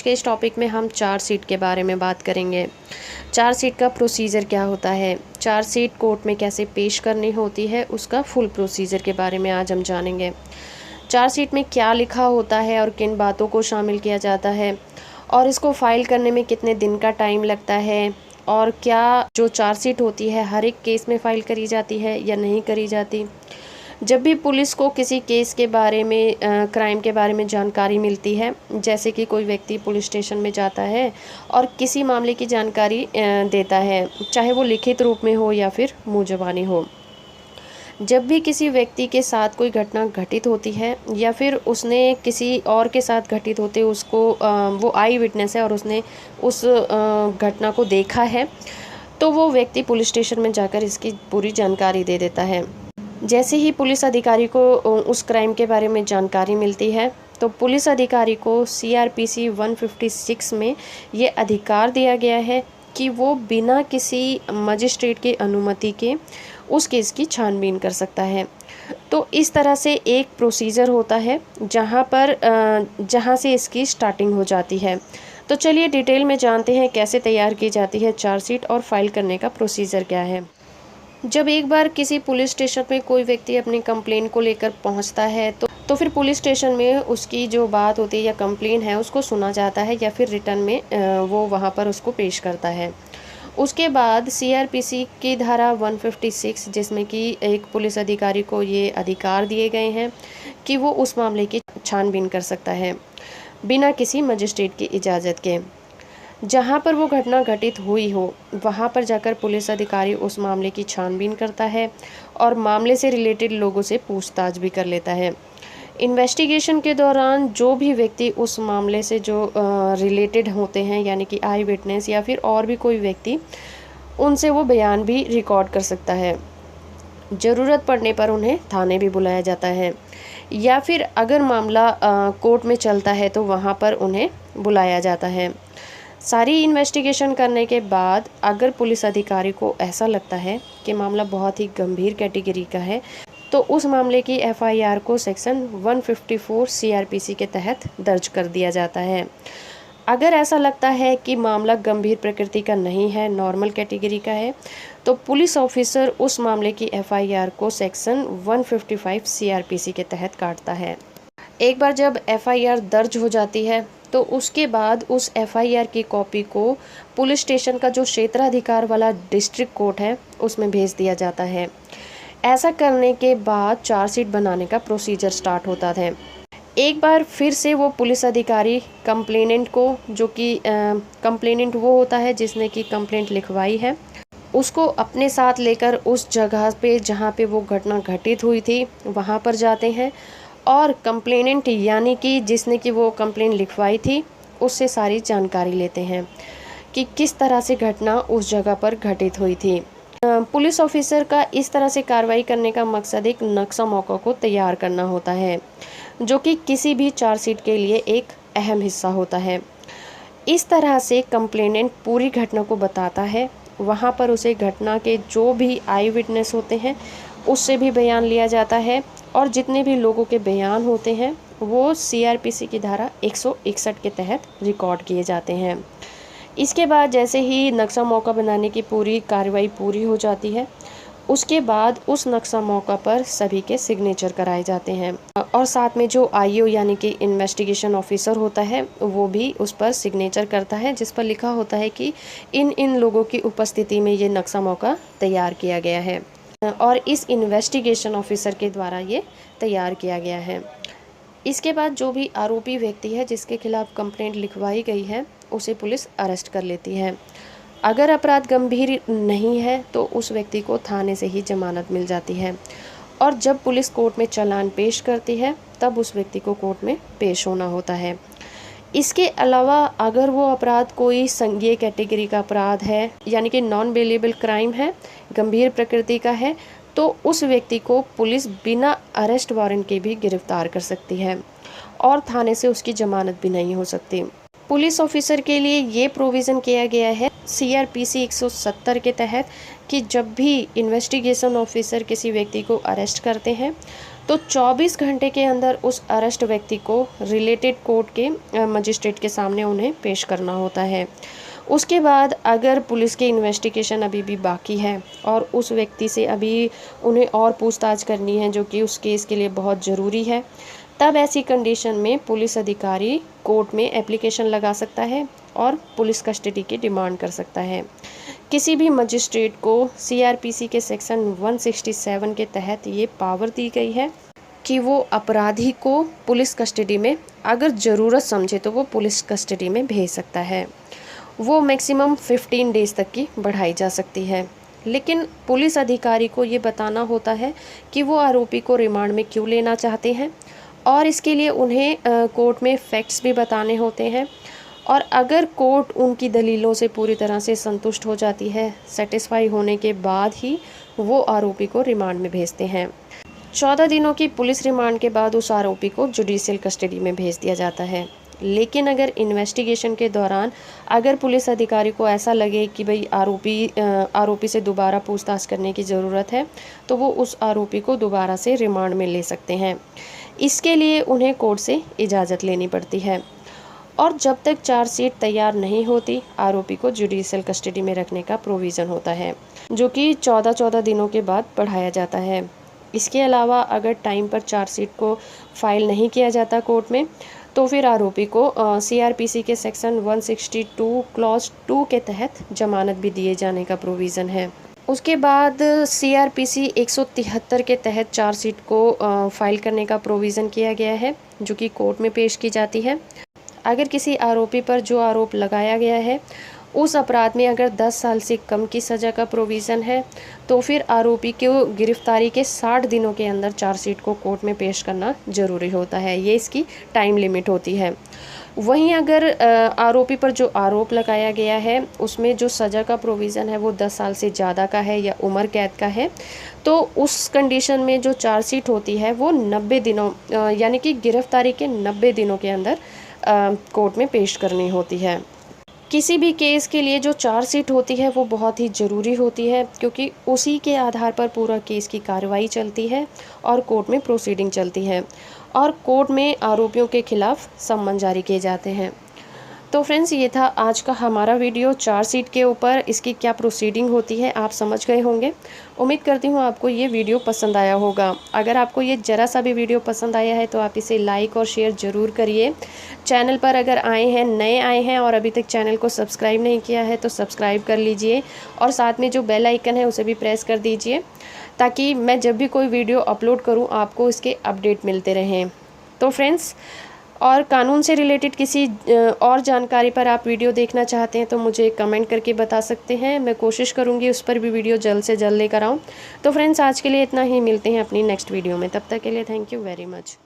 आज के इस टॉपिक में हम चार्जशीट के बारे में बात करेंगे। चार्जशीट का प्रोसीजर क्या होता है, चार्जशीट कोर्ट में कैसे पेश करनी होती है, उसका फुल प्रोसीजर के बारे में आज हम जानेंगे। चार्जशीट में क्या लिखा होता है और किन बातों को शामिल किया जाता है और इसको फाइल करने में कितने दिन का टाइम लगता है, और क्या जो चार्जशीट होती है हर एक केस में फ़ाइल करी जाती है या नहीं करी जाती। जब भी पुलिस को किसी केस के बारे में क्राइम के बारे में जानकारी मिलती है, जैसे कि कोई व्यक्ति पुलिस स्टेशन में जाता है और किसी मामले की जानकारी देता है, चाहे वो लिखित रूप में हो या फिर मुँह ज़बानी हो। जब भी किसी व्यक्ति के साथ कोई घटना घटित होती है या फिर उसने किसी और के साथ घटित होते उसको वो आई विटनेस है और उसने उस घटना को देखा है, तो वो व्यक्ति पुलिस स्टेशन में जाकर इसकी पूरी जानकारी दे देता है। जैसे ही पुलिस अधिकारी को उस क्राइम के बारे में जानकारी मिलती है, तो पुलिस अधिकारी को CRPC 156 में ये अधिकार दिया गया है कि वो बिना किसी मजिस्ट्रेट की अनुमति के उस केस की छानबीन कर सकता है। तो इस तरह से एक प्रोसीजर होता है जहाँ से इसकी स्टार्टिंग हो जाती है। तो चलिए डिटेल में जानते हैं कैसे तैयार की जाती है चार्जशीट और फाइल करने का प्रोसीजर क्या है। जब एक बार किसी पुलिस स्टेशन में कोई व्यक्ति अपनी कंप्लेन को लेकर पहुंचता है, तो फिर पुलिस स्टेशन में उसकी जो बात होती है या कंप्लेन है उसको सुना जाता है या फिर रिटर्न में वो वहां पर उसको पेश करता है। उसके बाद CRPC की धारा 156, जिसमें कि एक पुलिस अधिकारी को ये अधिकार दिए गए हैं कि वो उस मामले की छानबीन कर सकता है बिना किसी मजिस्ट्रेट की इजाज़त के। जहाँ पर वो घटना घटित हुई हो वहाँ पर जाकर पुलिस अधिकारी उस मामले की छानबीन करता है और मामले से रिलेटेड लोगों से पूछताछ भी कर लेता है। इन्वेस्टिगेशन के दौरान जो भी व्यक्ति उस मामले से जो रिलेटेड होते हैं, यानी कि आई विटनेस या फिर और भी कोई व्यक्ति, उनसे वो बयान भी रिकॉर्ड कर सकता है। ज़रूरत पड़ने पर उन्हें थाने भी बुलाया जाता है या फिर अगर मामला कोर्ट में चलता है तो वहाँ पर उन्हें बुलाया जाता है। सारी इन्वेस्टिगेशन करने के बाद अगर पुलिस अधिकारी को ऐसा लगता है कि मामला बहुत ही गंभीर कैटेगरी का है, तो उस मामले की FIR को सेक्शन 154 CRPC के तहत दर्ज कर दिया जाता है। अगर ऐसा लगता है कि मामला गंभीर प्रकृति का नहीं है, नॉर्मल कैटेगरी का है, तो पुलिस ऑफिसर उस मामले की FIR को सेक्शन 155 CRPC के तहत काटता है। एक बार जब FIR दर्ज हो जाती है, तो उसके बाद उस FIR की कॉपी को पुलिस स्टेशन का जो क्षेत्राधिकार वाला डिस्ट्रिक्ट कोर्ट है उसमें भेज दिया जाता है। ऐसा करने के बाद चार्जशीट बनाने का प्रोसीजर स्टार्ट होता है। एक बार फिर से वो पुलिस अधिकारी कंप्लेनेंट को, जो कि कंप्लेनेंट वो होता है जिसने कि कंप्लेंट लिखवाई है, उसको अपने साथ लेकर उस जगह पे जहाँ पे वो घटना घटित हुई थी वहाँ पर जाते हैं और कंप्लेनेंट यानी कि जिसने कि वो कंप्लेंट लिखवाई थी उससे सारी जानकारी लेते हैं कि किस तरह से घटना उस जगह पर घटित हुई थी। पुलिस ऑफिसर का इस तरह से कार्रवाई करने का मकसद एक नक्शा मौका को तैयार करना होता है, जो कि किसी भी चार्जशीट के लिए एक अहम हिस्सा होता है। इस तरह से कंप्लेनेंट पूरी घटना को बताता है, वहाँ पर उसे घटना के जो भी आई विटनेस होते हैं उससे भी बयान लिया जाता है और जितने भी लोगों के बयान होते हैं वो CRPC की धारा 161 के तहत रिकॉर्ड किए जाते हैं। इसके बाद जैसे ही नक्शा मौका बनाने की पूरी कार्रवाई पूरी हो जाती है, उसके बाद उस नक्शा मौका पर सभी के सिग्नेचर कराए जाते हैं और साथ में जो IO यानी कि इन्वेस्टिगेशन ऑफिसर होता है वो भी उस पर सिग्नेचर करता है, जिस पर लिखा होता है कि इन लोगों की उपस्थिति में ये नक्शा मौका तैयार किया गया है और इस इन्वेस्टिगेशन ऑफिसर के द्वारा ये तैयार किया गया है। इसके बाद जो भी आरोपी व्यक्ति है जिसके खिलाफ कंप्लेंट लिखवाई गई है उसे पुलिस अरेस्ट कर लेती है। अगर अपराध गंभीर नहीं है तो उस व्यक्ति को थाने से ही जमानत मिल जाती है और जब पुलिस कोर्ट में चालान पेश करती है तब उस व्यक्ति को कोर्ट में पेश होना होता है। इसके अलावा अगर वो अपराध कोई संज्ञेय कैटेगरी का अपराध है, यानी कि नॉन बेलेबल क्राइम है, गंभीर प्रकृति का है, तो उस व्यक्ति को पुलिस बिना अरेस्ट वारंट के भी गिरफ्तार कर सकती है और थाने से उसकी जमानत भी नहीं हो सकती। पुलिस ऑफिसर के लिए ये प्रोविज़न किया गया है CRPC 170 के तहत कि जब भी इन्वेस्टिगेशन ऑफिसर किसी व्यक्ति को अरेस्ट करते हैं तो 24 घंटे के अंदर उस अरेस्ट व्यक्ति को रिलेटेड कोर्ट के मजिस्ट्रेट के सामने उन्हें पेश करना होता है। उसके बाद अगर पुलिस की इन्वेस्टिगेशन अभी भी बाकी है और उस व्यक्ति से अभी उन्हें और पूछताछ करनी है, जो कि उस केस के लिए बहुत ज़रूरी है, तब ऐसी कंडीशन में पुलिस अधिकारी कोर्ट में एप्लीकेशन लगा सकता है और पुलिस कस्टडी की डिमांड कर सकता है। किसी भी मजिस्ट्रेट को CRPC के सेक्शन 167 के तहत ये पावर दी गई है कि वो अपराधी को पुलिस कस्टडी में अगर ज़रूरत समझे तो वो पुलिस कस्टडी में भेज सकता है। वो मैक्सिमम 15 डेज़ तक की बढ़ाई जा सकती है, लेकिन पुलिस अधिकारी को ये बताना होता है कि वो आरोपी को रिमांड में क्यों लेना चाहते हैं और इसके लिए उन्हें कोर्ट में फैक्ट्स भी बताने होते हैं। और अगर कोर्ट उनकी दलीलों से पूरी तरह से संतुष्ट हो जाती है, सेटिस्फाई होने के बाद ही वो आरोपी को रिमांड में भेजते हैं। 14 दिनों की पुलिस रिमांड के बाद उस आरोपी को जुडिशियल कस्टडी में भेज दिया जाता है। लेकिन अगर इन्वेस्टिगेशन के दौरान अगर पुलिस अधिकारी को ऐसा लगे कि भाई आरोपी से दोबारा पूछताछ करने की ज़रूरत है, तो वो उस आरोपी को दोबारा से रिमांड में ले सकते हैं। इसके लिए उन्हें कोर्ट से इजाज़त लेनी पड़ती है और जब तक चार्जशीट तैयार नहीं होती, आरोपी को जुडिशियल कस्टडी में रखने का प्रोविज़न होता है, जो कि 14 दिनों के बाद बढ़ाया जाता है। इसके अलावा अगर टाइम पर चार्जशीट को फाइल नहीं किया जाता कोर्ट में, तो फिर आरोपी को CRPC के सेक्शन 162 क्लॉज 2 के तहत जमानत भी दिए जाने का प्रोविज़न है। उसके बाद CRPC 173 के तहत चार्जशीट को फाइल करने का प्रोविज़न किया गया है, जो कि कोर्ट में पेश की जाती है। अगर किसी आरोपी पर जो आरोप लगाया गया है उस अपराध में अगर 10 साल से कम की सज़ा का प्रोविज़न है, तो फिर आरोपी को गिरफ्तारी के 60 दिनों के अंदर चार्जशीट को कोर्ट में पेश करना ज़रूरी होता है। ये इसकी टाइम लिमिट होती है। वहीं अगर आरोपी पर जो आरोप लगाया गया है उसमें जो सज़ा का प्रोविज़न है वो 10 साल से ज़्यादा का है या उम्र कैद का है, तो उस कंडीशन में जो चार्जशीट होती है वो 90 दिनों यानी कि गिरफ्तारी के 90 दिनों के अंदर कोर्ट में पेश करनी होती है। किसी भी केस के लिए जो चार्जशीट होती है वो बहुत ही ज़रूरी होती है, क्योंकि उसी के आधार पर पूरा केस की कार्रवाई चलती है और कोर्ट में प्रोसीडिंग चलती है और कोर्ट में आरोपियों के खिलाफ सम्मन जारी किए जाते हैं। तो फ्रेंड्स, ये था आज का हमारा वीडियो चार्जशीट के ऊपर। इसकी क्या प्रोसीडिंग होती है आप समझ गए होंगे। उम्मीद करती हूँ आपको ये वीडियो पसंद आया होगा। अगर आपको ये ज़रा सा भी वीडियो पसंद आया है तो आप इसे लाइक और शेयर ज़रूर करिए। चैनल पर अगर नए आए हैं और अभी तक चैनल को सब्सक्राइब नहीं किया है तो सब्सक्राइब कर लीजिए और साथ में जो बेल आइकन है उसे भी प्रेस कर दीजिए, ताकि मैं जब भी कोई वीडियो अपलोड करूँ आपको इसके अपडेट मिलते रहें। तो फ्रेंड्स, और कानून से रिलेटेड किसी और जानकारी पर आप वीडियो देखना चाहते हैं तो मुझे कमेंट करके बता सकते हैं। मैं कोशिश करूंगी उस पर भी वीडियो जल्द से जल्द लेकर आऊं। तो फ्रेंड्स, आज के लिए इतना ही। मिलते हैं अपनी नेक्स्ट वीडियो में। तब तक के लिए थैंक यू वेरी मच।